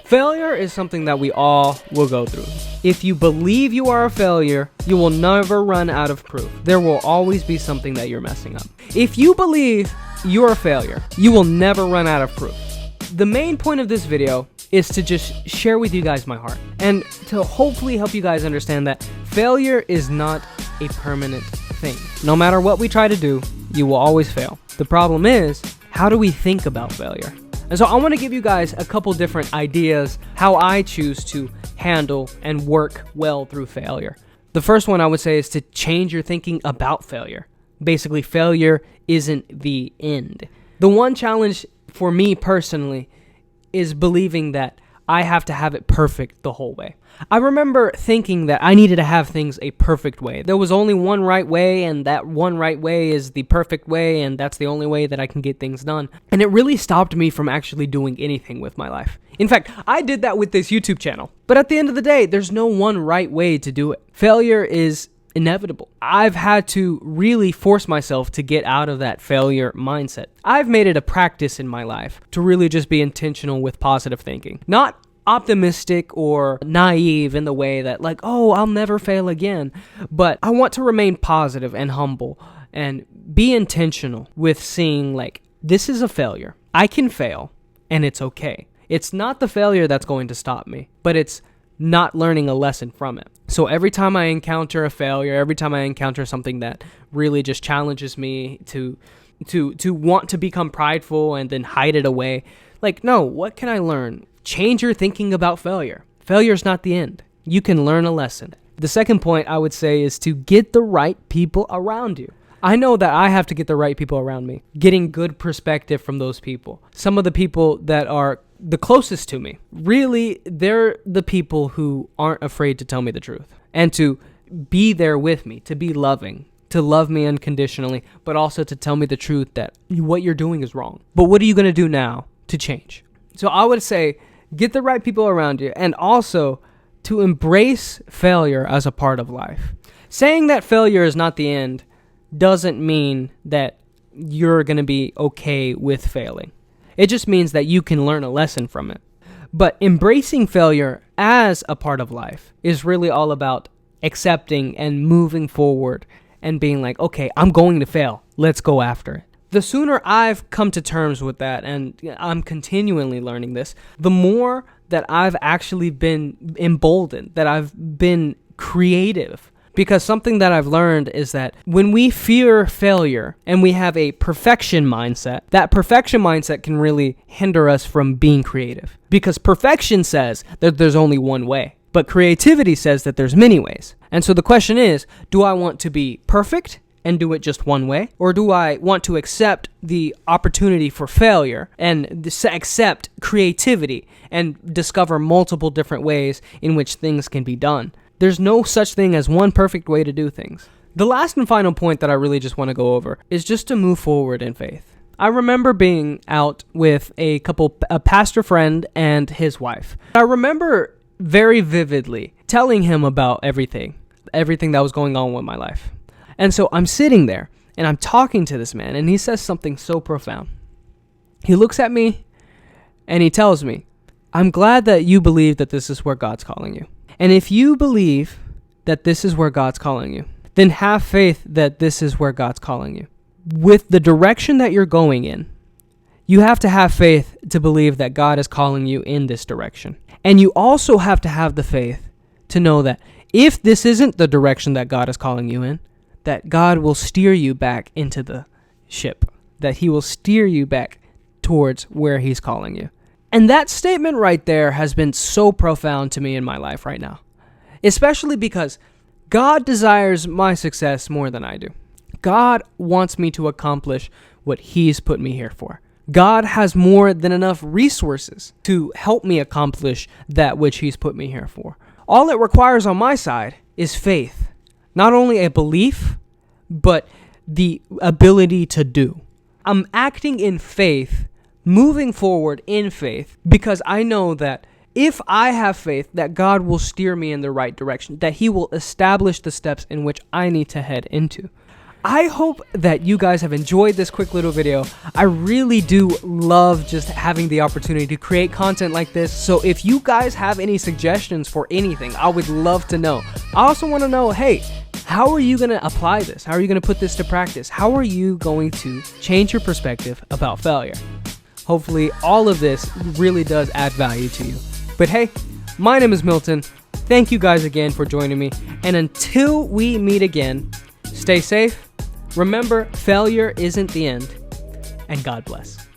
Failure is something that we all will go through. If you believe you are a failure, you will never run out of proof. There will always be something that you're messing up. If you believe you're a failure, you will never run out of proof. The main point of this video is to just share with you guys my heart and to hopefully help you guys understand that failure is not a permanent thing. No matter what we try to do, you will always fail. The problem is, how do we think about failure? And so I want to give you guys a couple different ideas how I choose to handle and work well through failure. The first one I would say is to change your thinking about failure. Basically, failure isn't the end. The one challenge for me personally is believing that I have to have it perfect the whole way. I remember thinking that I needed to have things a perfect way. There was only one right way, and that one right way is the perfect way, and that's the only way that I can get things done. And it really stopped me from actually doing anything with my life. In fact, I did that with this YouTube channel. But at the end of the day, there's no one right way to do it. Failure is inevitable. I've had to really force myself to get out of that failure mindset. I've made it a practice in my life to really just be intentional with positive thinking. Not optimistic or naive in the way that like, oh, I'll never fail again. But I want to remain positive and humble and be intentional with seeing like, this is a failure. I can fail and it's okay. It's not the failure that's going to stop me, but it's not learning a lesson from it. So every time I encounter a failure, every time I encounter something that really just challenges me to want to become prideful and then hide it away, like, no, what can I learn? Change your thinking about failure. Failure is not the end. You can learn a lesson. The second point I would say is to get the right people around you. I know that I have to get the right people around me, getting good perspective from those people. Some of the people that are the closest to me, really, they're the people who aren't afraid to tell me the truth and to be there with me, to be loving, to love me unconditionally, but also to tell me the truth that what you're doing is wrong. But what are you going to do now to change? So I would say, get the right people around you, and also to embrace failure as a part of life. Saying that failure is not the end doesn't mean that you're going to be okay with failing. It just means that you can learn a lesson from it. But embracing failure as a part of life is really all about accepting and moving forward and being like, okay, I'm going to fail. Let's go after it. The sooner I've come to terms with that, and I'm continually learning this, the more that I've actually been emboldened, that I've been creative. Because something that I've learned is that when we fear failure and we have a perfection mindset, that perfection mindset can really hinder us from being creative. Because perfection says that there's only one way, but creativity says that there's many ways. And so the question is, do I want to be perfect and do it just one way? Or do I want to accept the opportunity for failure and accept creativity and discover multiple different ways in which things can be done? There's no such thing as one perfect way to do things. The last and final point that I really just want to go over is just to move forward in faith. I remember being out with a pastor friend and his wife. I remember very vividly telling him about everything that was going on with my life. And so I'm sitting there and I'm talking to this man and he says something so profound. He looks at me and he tells me, I'm glad that you believe that this is where God's calling you. And if you believe that this is where God's calling you, then have faith that this is where God's calling you. With the direction that you're going in, you have to have faith to believe that God is calling you in this direction. And you also have to have the faith to know that if this isn't the direction that God is calling you in, that God will steer you back into the ship, that he will steer you back towards where he's calling you. And that statement right there has been so profound to me in my life right now, especially because God desires my success more than I do. God wants me to accomplish what he's put me here for. God has more than enough resources to help me accomplish that which he's put me here for. All it requires on my side is faith, not only a belief, but the ability to do. I'm acting in faith, moving forward in faith, because I know that if I have faith that God will steer me in the right direction, that he will establish the steps in which I need to head into. I hope that you guys have enjoyed this quick little video. I really do love just having the opportunity to create content like this. So if you guys have any suggestions for anything, I would love to know. I also want to know, hey, how are you going to apply this? How are you going to put this to practice? How are you going to change your perspective about failure? Hopefully all of this really does add value to you. But hey, my name is Milton. Thank you guys again for joining me. And until we meet again, stay safe. Remember, failure isn't the end. And God bless.